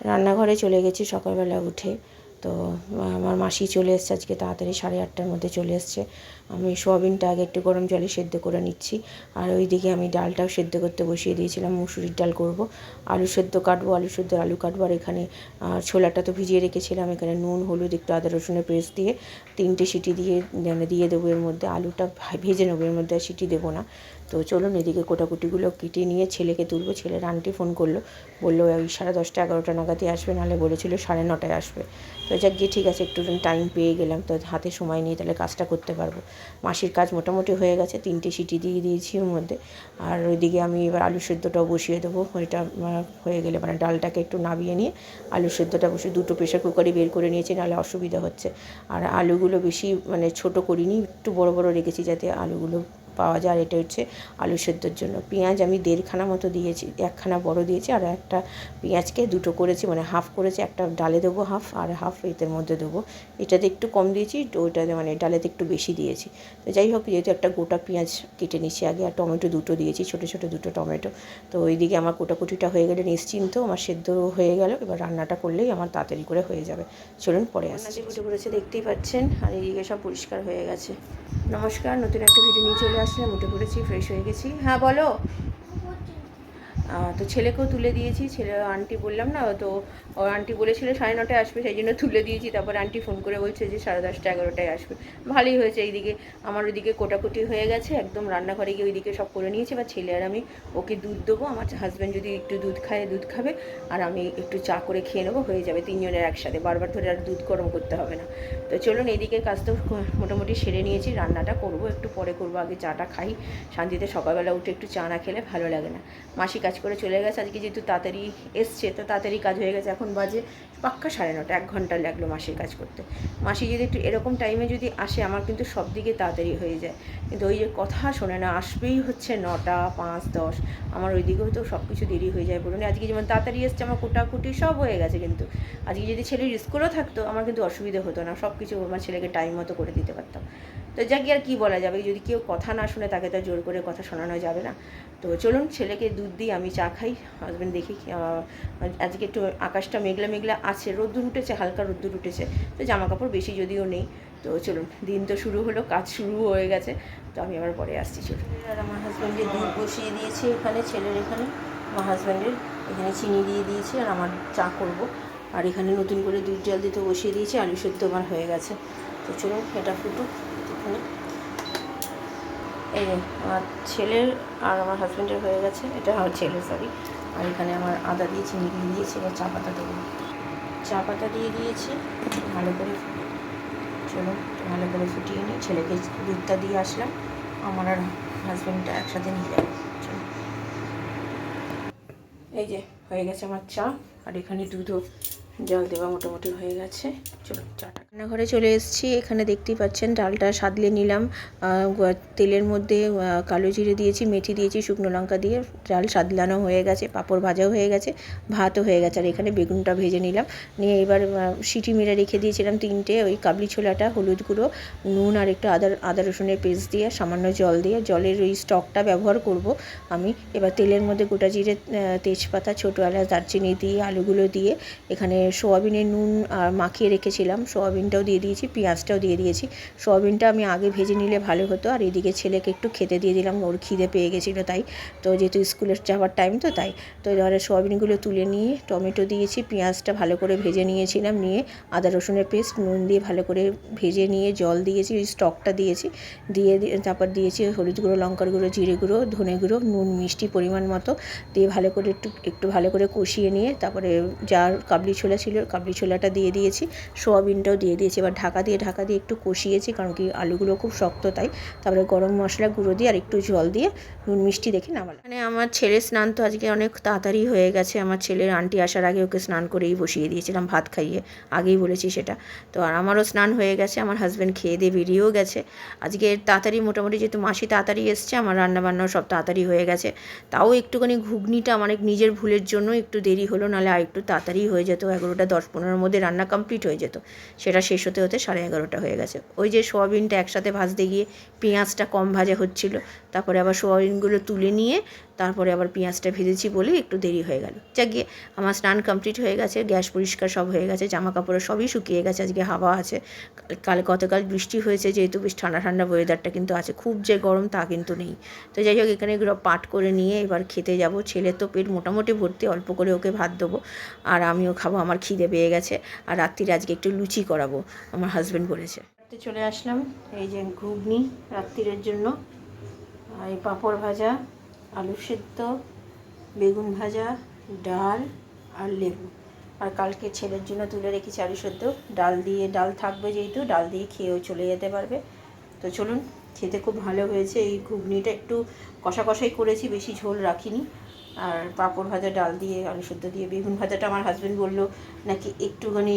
রান্নাঘরে চলে গেছি সকালবেলা উঠে। তো আমার মাসি চলে এসছে আজকে তাড়াতাড়ি, 8:30টার মধ্যে চলে এসছে। আমি সোয়াবিনটা আগে একটু গরম জলে সেদ্ধ করে নিচ্ছি, আর ওইদিকে আমি ডালটাও সেদ্ধ করতে বসিয়ে দিয়েছিলাম। মুসুরির ডাল করব, আলু সেদ্ধ কাটবো, আলু কাটবো। আর এখানে ছোলাটা তো ভিজিয়ে রেখেছিলাম। এখানে নুন, হলুদ, একটু আদা রসুনের পেস্ট দিয়ে 3টে সিটি দিয়ে দেবো। এর মধ্যে আলুটা ভেজে নেবো, এর মধ্যে সিটি দেবো না। তো চলুন এদিকে কোটাকুটিগুলো কেটে নিয়ে ছেলেকে তুলবো। ছেলের আন্টি ফোন করলো, বললো ওই 10:30 11টা নাগাদই আসবে, নাহলে বলেছিল 9:30টায় আসবে। তো যাক গিয়ে ঠিক আছে, একটু টাইম পেয়ে গেলাম, তো হাতে সময় নিয়ে তাহলে কাজটা করতে পারবো। মাসির কাজ মোটামুটি হয়ে গেছে, 3টে সিটি দিয়ে দিয়েছি ওর মধ্যে। আর ওইদিকে আমি এবার আলু সেদ্ধটাও বসিয়ে দেবো। ওইটা হয়ে গেলে মানে ডালটাকে একটু নাবিয়ে নিয়ে আলু সেদ্ধটা বসে 2টো প্রেশার কুকারে বের করে নিয়েছি, নাহলে অসুবিধা হচ্ছে। আর আলুগুলো বেশি মানে ছোটো করিনি, একটু বড় বড় রেখেছি যাতে আলুগুলো পাওয়া যায়। আর এটা হচ্ছে আলু সেদ্ধর জন্য। পেঁয়াজ আমি 1.5খানা মতো দিয়েছি, 1খানা বড় দিয়েছি, আর একটা পেঁয়াজকে 2টো করেছি, মানে হাফ করেছি। একটা ডালে দেবো হাফ, আর হাফ এতের মধ্যে দেবো। এটাতে একটু কম দিয়েছি, ওইটাতে মানে ডালেতে একটু বেশি দিয়েছি। তো যাই হোক, যেহেতু একটা গোটা পেঁয়াজ কেটে নিচ্ছি আগে, আর টমেটো 2টো দিয়েছি, ছোটো ছোটো 2টো টমেটো। তো ওইদিকে আমার কোটাকুটিটা হয়ে গেলে নিশ্চিন্ত, আমার সেদ্ধ হয়ে গেল। এবার রান্নাটা করলেই আমার তাড়াতাড়ি করে হয়ে যাবে। চলুন পরে আসছি। উঠে পড়েছে দেখতেই পাচ্ছেন, আর এইদিকে সব পরিষ্কার হয়ে গেছে। নমস্কার, নতুন একটা ভিডিও নিয়ে চলে আসলাম। উঠে পড়েছি, ফ্রেশ হয়ে গেছি। হ্যাঁ বলো। তো ছেলেকেও তুলে দিয়েছি। ছেলে আন্টি বললাম না, তো ওর আন্টি বলেছিল 9:30টায় আসবে, সেই জন্য তুলে দিয়েছি। তারপর আন্টি ফোন করে বলছে যে 10:30 11টায় আসবে। ভালোই হয়েছে। এইদিকে আমার ওইদিকে কোটাকুটি হয়ে গেছে, একদম রান্নাঘরে গিয়ে ওইদিকে সব করে নিয়েছি। এবার ছেলে আর আমি ওকে দুধ দেবো। আমার হাজব্যান্ড যদি একটু দুধ খায় দুধ খাবে, আর আমি একটু চা করে খেয়ে নেবো, হয়ে যাবে 3জনের একসাথে। বারবার ধরে আর দুধ গরম করতে হবে না। তো চলুন, এইদিকে কাজ তো মোটামুটি সেরে নিয়েছি। রান্নাটা করবো একটু পরে করবো, আগে চাটা খাই শান্তিতে। সকালবেলা উঠে একটু চা না খেলে ভালো লাগে না। মাসি কাজ করে চলে গেছে আজকে, যেহেতু তাড়াতাড়ি এসছে তো তাড়াতাড়ি কাজ হয়ে গেছে। এখন বাজে পাক্কা 9:30, 1 ঘন্টা লাগলো মাসির কাজ করতে। মাসি যদি একটু এরকম টাইমে যদি আসে, আমার কিন্তু সব দিকে তাড়াতাড়ি হয়ে যায়। কিন্তু ওই যে কথা শোনে না, আসবেই হচ্ছে 9টা 5 10। আমার ওই দিকেও তো সব কিছু দেরি হয়ে যায় বলুন। আজকে যেমন তাড়াতাড়ি এসছে, আমার কোটাকুটি সব হয়ে গেছে। কিন্তু আজকে যদি ছেলের স্কুলও থাকতো, আমার কিন্তু অসুবিধা হতো না, সব কিছু আমার ছেলেকে টাইম মতো করে দিতে পারতাম। তো যাকে আর কী বলা যাবে, যদি কেউ কথা না শুনে তাকে তো জোর করে কথা শোনানো যাবে না। তো চলুন, ছেলেকে দুধ দিই, আমি চা খাই। হাজব্যান্ড দেখি, আজকে একটু আকাশটা মেঘলা মেঘলা আছে, রোদ্দুর উঠেছে, হালকা রোদ্দুর উঠেছে। তো জামা কাপড় বেশি যদিও নেই। তো চলুন, দিন তো শুরু হলো, কাজ শুরু হয়ে গেছে। তো আমি আবার পরে আসছি। চলুন। আর আমার হাজব্যান্ডের দুধ বসিয়ে দিয়েছি এখানে, ছেলের এখানে। আমার হাজব্যান্ডের এখানে চিনি দিয়ে দিয়েছি, আর আমার চা করব। আর এখানে নতুন করে দুধ জল দিতে বসিয়ে দিয়েছি। আলু সেদ্ধ আমার হয়ে গেছে। তো চলুন, এটা ফুটুক এখানে। এই আমার ছেলের আর আমার হাজব্যান্ডের হয়ে গেছে। এটা আমার ছেলের, সরি। আর এখানে আমার আদা দিয়ে চিনি দিয়ে দিয়েছি। এবার চা পাতা দেবো, চা পাতা দিয়ে দিয়েছি ভালো করে। চলুন ভালো করে ফুটিয়ে নিই। ছেলেকে দুধটা দিয়ে আসলাম, আমার আর হাজব্যান্ডটা একসাথে নিয়ে যাবো। চলুন, এই যে হয়ে গেছে আমার চা। আর এখানে দুধও জল দেওয়া মোটামুটি হয়ে গেছে। চলুন, চাটা রান্নাঘরে চলে এসেছি। এখানে দেখতেই পাচ্ছেন ডালটা সাদলে নিলাম। তেলের মধ্যে কালো জিরে দিয়েছি, মেথি দিয়েছি, শুকনো লঙ্কা দিয়ে ডাল সাদলানো হয়ে গেছে। পাঁপড় ভাজাও হয়ে গেছে, ভাতও হয়ে গেছে। আর এখানে বেগুনটা ভেজে নিলাম, নিয়ে এবার সিটি মেরে রেখে দিয়েছিলাম 3টে। ওই কাবলি ছোলাটা হলুদ গুঁড়ো, নুন, আর একটু আদা রসুনের পেস্ট দিয়ে সামান্য জল দিয়ে, জলের ওই স্টকটা ব্যবহার করব আমি। এবার তেলের মধ্যে গোটা জিরে, তেজপাতা, ছোটো এলাচ, দারচিনি দিয়ে আলুগুলো দিয়ে এখানে সোয়াবিনের নুন আর মাখিয়ে রেখেছিলাম, সোয়াবিনটাও দিয়ে দিয়েছি, পেঁয়াজটাও দিয়ে দিয়েছি। সোয়াবিনটা আমি আগে ভেজে নিলে ভালো হতো। আর এদিকে ছেলেকে একটু খেতে দিয়ে দিলাম, ওর খিদে পেয়ে গেছিলো তাই। তো যেহেতু স্কুলে যাওয়ার টাইম তো তাই। তো এবারে সোয়াবিনগুলো তুলে নিয়ে টমেটো দিয়েছি, পেঁয়াজটা ভালো করে ভেজে নিয়েছিলাম, নিয়ে আদা রসুনের পেস্ট, নুন দিয়ে ভালো করে ভেজে নিয়ে জল দিয়েছি, ওই স্টকটা দিয়েছি, দিয়ে তারপর দিয়েছি হলুদ গুঁড়ো, লঙ্কার গুঁড়ো, জিরে গুঁড়ো, ধনে গুঁড়ো, নুন, মিষ্টি পরিমাণ মতো দিয়ে ভালো করে একটু ভালো করে কষিয়ে নিয়ে তারপরে যার কাবলি ছোলা ছিল কাবলি ছোলাটা দিয়ে দিয়েছি, সোয়াবিনটাও দিয়ে দিয়েছি। এবার ঢাকা দিয়ে একটু কষিয়েছি, কারণ কি আলুগুলো খুব শক্ত তাই। তারপরে গরম মশলা গুঁড়ো দিয়ে আর একটু জল দিয়ে নুন মিষ্টি দেখে নামালাম। মানে আমার ছেলের স্নান তো আজকে অনেক তাড়াতাড়ি হয়ে গেছে। আমার ছেলের আন্টি আসার আগে ওকে স্নান করেই বসিয়ে দিয়েছিলাম, ভাত খাইয়ে, আগেই বলেছি সেটা। তো আর আমারও স্নান হয়ে গেছে, আমার হাজব্যান্ড খেয়ে দিয়ে বেরিয়েও গেছে। আজকে তাড়াতাড়ি মোটামুটি, যেহেতু মাসি তাড়াতাড়ি এসছে, আমার রান্নাবান্নাও সব তাড়াতাড়ি হয়ে গেছে। তাও একটুখানি ঘুগনিটা আমার নিজের ভুলের জন্য একটু দেরি হলো, নাহলে আর একটু তাড়াতাড়ি হয়ে যেত। 11টা 10-15-এর মধ্যে রান্না কমপ্লিট হয়ে যেত। সেটা শেষ হতে হতে 11:30 হয়ে গেছে। ওই যে সোয়াবিনটা একসাথে ভাজতে গিয়ে পেঁয়াজটা কম ভাজা হচ্ছিলো, তারপরে আবার সোয়াবিনগুলো তুলে নিয়ে তারপরে আবার পেঁয়াজটা ভেজেছি বলে একটু দেরি হয়ে গেল। যা গিয়ে আমার স্নান কমপ্লিট হয়ে গেছে, গ্যাস পরিষ্কার সব হয়ে গেছে, জামা কাপড় সবই শুকিয়ে গেছে, আজকে হাওয়া আছে। গতকাল বৃষ্টি হয়েছে যেহেতু বেশ ঠান্ডা ঠান্ডা ওয়েদারটা কিন্তু আছে, খুব যে গরম তা কিন্তু নেই। তো যাই হোক, এখানে এগুলো পাট করে নিয়ে এবার খেতে যাব। ছেলের তো পেট মোটামুটি ভর্তি, অল্প করে ওকে ভাত দেবো আর আমিও খাবো, আমার খিদে পেয়ে গেছে। আর রাত্রিরে আজকে একটু লুচি করাবো, আমার হাজব্যান্ড বলেছে। চলে আসলাম, এই যে ঘুগনি রাত্রিরের জন্য, আর এই পাঁপড় ভাজা, আলু সেদ্ধ, বেগুন ভাজা, ডাল আর লেবু। আর কালকে ছেলের জন্য তুলে রেখেছি আলু সেদ্ধ, ডাল থাকবে যেহেতু, ডাল দিয়ে খেয়েও চলে যেতে পারবে। তো চলুন, খেতে খুব ভালো হয়েছে। এই ঘুগনিটা একটু কষা কষাই করেছি, বেশি ঝোল রাখিনি। আর পাঁপড় ভাজা, ডাল দিয়ে, আলু সেদ্ধ দিয়ে, বেগুন ভাজাটা আমার হাজব্যান্ড বললো নাকি একটুখানি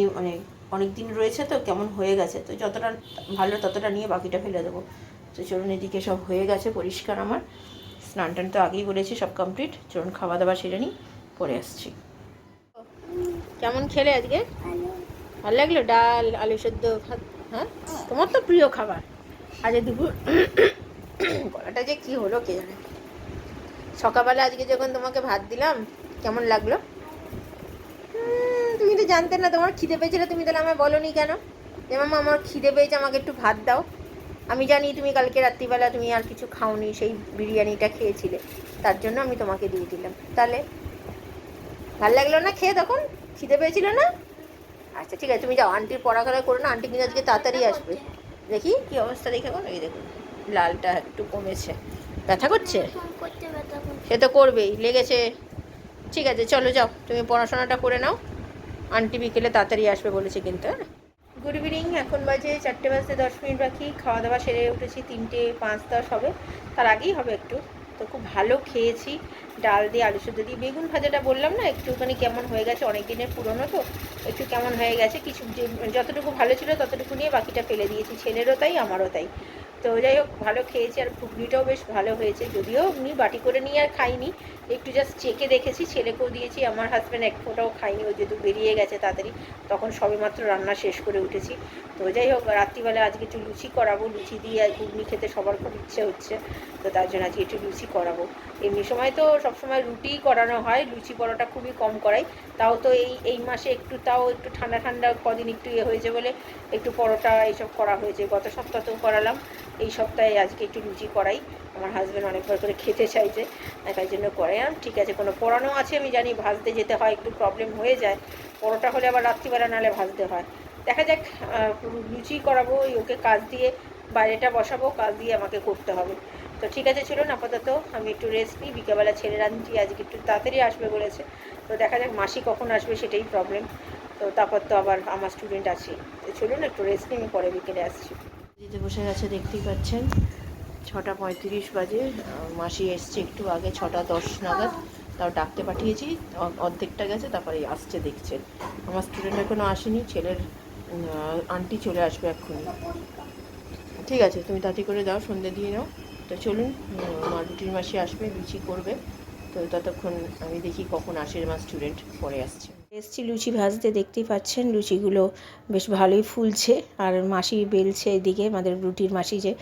অনেক দিন রয়েছে তো কেমন হয়ে গেছে, তো যতটা ভালো ততটা নিয়ে বাকিটা ফেলে দেবো। তো চলুন, এদিকে সব হয়ে গেছে পরিষ্কার, আমার স্নান টান তো আগেই বলেছি সব কমপ্লিট। চলুন খাওয়া দাওয়া সেরে নিই, পরে আসছি। কেমন খেলে আজকে? ভালো লাগলো? ডাল, আলু সেদ্ধ, ভাত। হ্যাঁ, তোমার তো প্রিয় খাবার। আজকে দুপুর গলাটা যে কী হলো কে জানে। সকালবেলা আজকে যখন তোমাকে ভাত দিলাম কেমন লাগলো? তুমি তো জানতে না তোমার খিদে পেয়েছিল, তুমি তাহলে আমায় বলোনি কেন যে মামা আমার খিদে পেয়েছে, আমাকে একটু ভাত দাও? আমি জানি তুমি কালকে রাত্রিবেলা তুমি আর কিছু খাওনি, সেই বিরিয়ানিটা খেয়েছিলে, তার জন্য আমি তোমাকে দিয়ে দিলাম। তাহলে ভালো লাগলো না খেয়ে? তখন খিদে পেয়েছিল না? আচ্ছা ঠিক আছে, তুমি যাও, আন্টির পড়াশোনা করো না, আন্টি কিন্তু আজকে তাড়াতাড়ি আসবে। দেখি কি অবস্থা, দেখে কোন এই দেখুন লালটা একটু কমেছে, ব্যথা করছে, সে তো করবেই, লেগেছে। ঠিক আছে চলো যাও, তুমি পড়াশোনাটা করে নাও, আন্টি বিকেলে তাড়াতাড়ি আসবে বলেছে কিন্তু। হ্যাঁ, গুড ইভিনিং। এখন বাজে 4:10 বাকি, খাওয়া দাওয়া সেরে উঠেছি 3:05 হবে, তার আগেই হবে একটু। তো খুব ভালো খেয়েছি, ডাল দিয়ে, আলু সেদ্ধ দিয়ে। বেগুন ভাজাটা বললাম না একটুখানি কেমন হয়ে গেছে, অনেক দিনের পুরনো তো একটু কেমন হয়ে গেছে, কিছু যতটুকু ভালো ছিল ততটুকু নিয়ে বাকিটা ফেলে দিয়েছি, ছেলেরও তাই আমারও তাই। তো যাই হোক, ভালো খেয়েছি। আর ঘুগনিটাও বেশ ভালো হয়েছে, যদিও এমনি বাটি করে নিয়ে আর খাইনি, একটু জাস্ট চেকে দেখেছি, ছেলেকেও দিয়েছি। আমার হাজব্যান্ড এক ফোঁটাও খাইনি, ও যেহেতু বেরিয়ে গেছে তাড়াতাড়ি, তখন সবেমাত্র রান্না শেষ করে উঠেছি। তো যাই হোক, রাত্রিবেলা আজকে একটু লুচি করাবো, লুচি দিয়ে আর ঘুগনি খেতে সবার খুব ইচ্ছে হচ্ছে, তো তার জন্য আজকে একটু লুচি করাবো। এমনি সময় তো সবসময় রুটিই করানো হয়, লুচি পরোটা খুবই কম করাই। তাও তো এই মাসে একটু ঠান্ডা ঠান্ডা কদিন একটু হয়েছে বলে একটু পরোটা এইসব করা হয়েছে। গত সপ্তাহতেও করালাম, এই সপ্তাহে আজকে একটু লুচি করাই। আমার হাজব্যান্ড অনেকবার করে খেতে চাইছে, তাই জন্য করাইলাম। ঠিক আছে, কোনো পড়ানো আছে আমি জানি, ভাজতে যেতে হয়, একটু প্রবলেম হয়ে যায়। পরোটা হলে আবার রাত্রিবেলা নাহলে ভাজতে হয়। দেখা যাক, লুচি করাবো, ওকে কাজ দিয়ে বাইরেটা বসাবো, কাজ দিয়ে আমাকে করতে হবে। তো ঠিক আছে চলুন, আপাতত আমি একটু রেস্ট নিই, বিকেলবেলা ছেলের আনছি আজকে একটু তাড়াতাড়ি আসবে বলেছে। তো দেখা যাক মাসি কখন আসবে সেটাই প্রবলেম। তো তারপর তো আবার আমার স্টুডেন্ট আছে। তো চলুন একটু রেস্ট নিই, আমি পরে বিকেলে আসছি। দিতে বসে গেছে, দেখতেই পাচ্ছেন 6:35 বাজে। মাসি এসছে একটু আগে, 6:10 নাগাদ, তাও ডাকতে পাঠিয়েছি, অর্ধেকটা গেছে, তারপরে আসছে দেখছেন। আমার স্টুডেন্ট এখনও আসেনি, ছেলের আন্টি চলে আসবে এক্ষুনি। ঠিক আছে, তুমি তাড়াতাড়ি করে দাও, সন্ধ্যে দিয়ে নাও। তো চলুন, আমার রুটির মাসি আসবে, লুচি করবে, তো ততক্ষণ আমি দেখি কখন আসে আমার স্টুডেন্ট, পরে আসছে। এসছি লুচি ভাজতে, দেখতেই পাচ্ছেন লুচিগুলো বেশ ভালোই ফুলছে। আর মাসি বেলছে এদিকে, আমাদের রুটির মাসি যে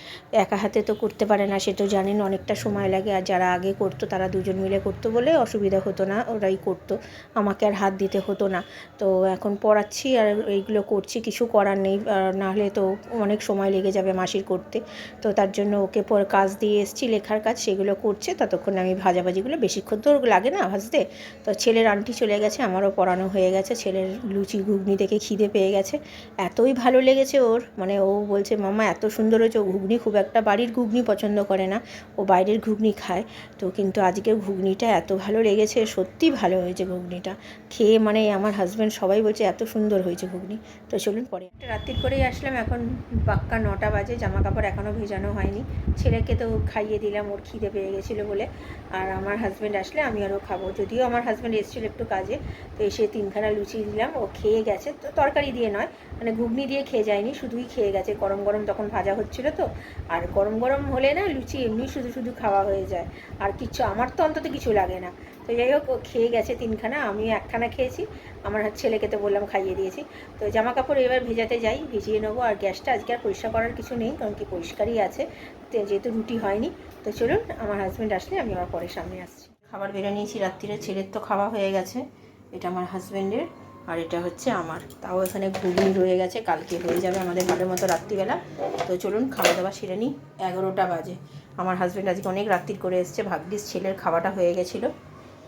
একা হাতে তো করতে পারে না, সে তো জানেন, অনেকটা সময় লাগে। আর যারা আগে করতো তারা দুজন মিলে করতো বলে অসুবিধা হতো না, ওরাই করতো, আমাকে আর হাত দিতে হতো না। তো এখন পড়াচ্ছি আর এইগুলো করছি, কিছু করার নেই, নাহলে তো অনেক সময় লেগে যাবে মাসির করতে। তো তার জন্য ওকে কাজ দিয়ে এসেছি, লেখার কাজ, সেগুলো করছে, ততক্ষণ আমি ভাজাভাজিগুলো, বেশিক্ষণ তো লাগে না ভাজতে। তো ছেলের আন্টি চলে গেছে, আমারও পড়ানো হয়ে গেছে, ছেলের লুচি ঘুগনি দেখে খিদে পেয়ে গেছে, এতই ভালো লেগেছে ওর, মানে ও বলছে মামা এত সুন্দর হয়েছে। ও ঘুগনি খুব একটা বাড়ির ঘুগনি পছন্দ করে না, ও বাইরের ঘুগনি খায়। তো কিন্তু আজকের ঘুগনিটা এত ভালো লেগেছে, সত্যি ভালো হয়েছে ঘুগনিটা খেয়ে, মানে আমার হাজব্যান্ড সবাই বলছে এত সুন্দর হয়েছে ঘুগনি। তো চলুন পরে, একটা রাত্রির করেই আসলাম, এখন পাক্কা 9টা বাজে, জামা কাপড় এখনও ভেজানো হয়নি। ছেলেকে তো খাইয়ে দিলাম, ওর খিদে পেয়ে গেছিলো বলে। আর আমার হাজব্যান্ড আসলে আমি আরও খাবো, যদিও আমার হাজব্যান্ড এসেছিলো একটু কাজে, তো এসে 3খানা লুচি দিলাম, ও খেয়ে গেছে। তো তরকারি দিয়ে নয়, মানে ঘুগনি দিয়ে খেয়ে যায়নি, শুধুই খেয়ে গেছে। গরম গরম তখন ভাজা হচ্ছিলো তো, আর গরম গরম হলে না লুচি এমনি শুধু শুধু খাওয়া হয়ে যায়, আর কিছু আমার তো অন্তত কিছু লাগে না। তো যাই হোক, ও খেয়ে গেছে 3খানা, আমি 1খানা খেয়েছি, আমার ছেলেকে তো বললাম খাইয়ে দিয়েছি। তো জামা কাপড় এবার ভেজাতে যাই, ভিজিয়ে নেবো। আর গ্যাসটা আজকে আর পরিষ্কার করার কিছু নেই, কারণ কি পরিষ্কারই আছে, যেহেতু রুটি হয়নি। তো চলুন, আমার হাজব্যান্ড আসলে আমি আবার পরে সামনে আসছি। খাবার বেড়ে নিয়েছি রাত্রিরে, ছেলের তো খাওয়া হয়ে গেছে, এটা আমার হাজব্যান্ডের, আর এটা হচ্ছে আমার। তাও এখানে ঘুগনি রয়ে গেছে, কালকে হয়ে যাবে আমাদের ভালো মতো রাত্রিবেলা। তো চলুন খাওয়া দাওয়া সেরে নিই। 11টা বাজে। আমার হাজব্যান্ড আজকে অনেক রাত্রি করে এসছে, ভাগ্যিস ছেলের খাওয়াটা হয়ে গেছিলো।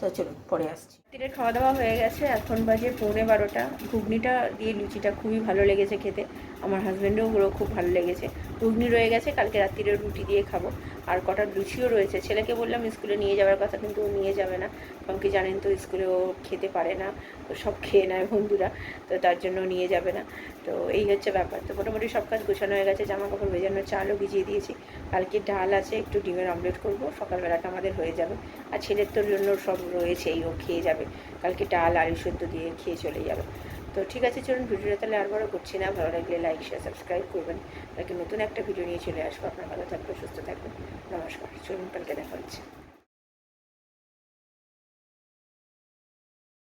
তো চলুন পরে আসছি। রাত্রিরে খাওয়া দাওয়া হয়ে গেছে, এখন বাজে 11:15। ঘুগনিটা দিয়ে লুচিটা খুবই ভালো লেগেছে খেতে, আমার হাজব্যান্ডেও ওগুলো খুব ভালো লেগেছে। ঘুগনি রয়ে গেছে, কালকে রাত্রিরে রুটি দিয়ে খাবো। আর কটা লুচিও রয়েছে, ছেলেকে বললাম স্কুলে নিয়ে যাওয়ার কথা, কিন্তু ও নিয়ে যাবে না, কারণ কি জানেন তো স্কুলে ও খেতে পারে না, তো সব খেয়ে নেয় বন্ধুরা, তো তার জন্য নিয়ে যাবে না। তো এই হচ্ছে ব্যাপার। তো মোটামুটি সব কাজ গোছানো হয়ে গেছে, জামা কাপড় ভেজানো, চালও ভিজিয়ে দিয়েছি। কালকে ডাল আছে, একটু ডিমের অমলেট করবো, সকালবেলাটা আমাদের হয়ে যাবে। আর ছেলের তোর জন্য সব রয়েছেই, ও খেয়ে যাবে, কালকে ডাল আলু সেদ্ধ দিয়ে খেয়ে চলে যাবে। তো ঠিক আছে, চলুন ভিডিওটা তাহলে আর বড় করছি না। ভালো লাগলে লাইক শেয়ার সাবস্ক্রাইব করবেন, কালকে নতুন একটা ভিডিও নিয়ে চলে আসবো। আপনার ভালো থাকবে, সুস্থ থাকবেন, নমস্কার। চলুন কালকে দেখা হচ্ছে।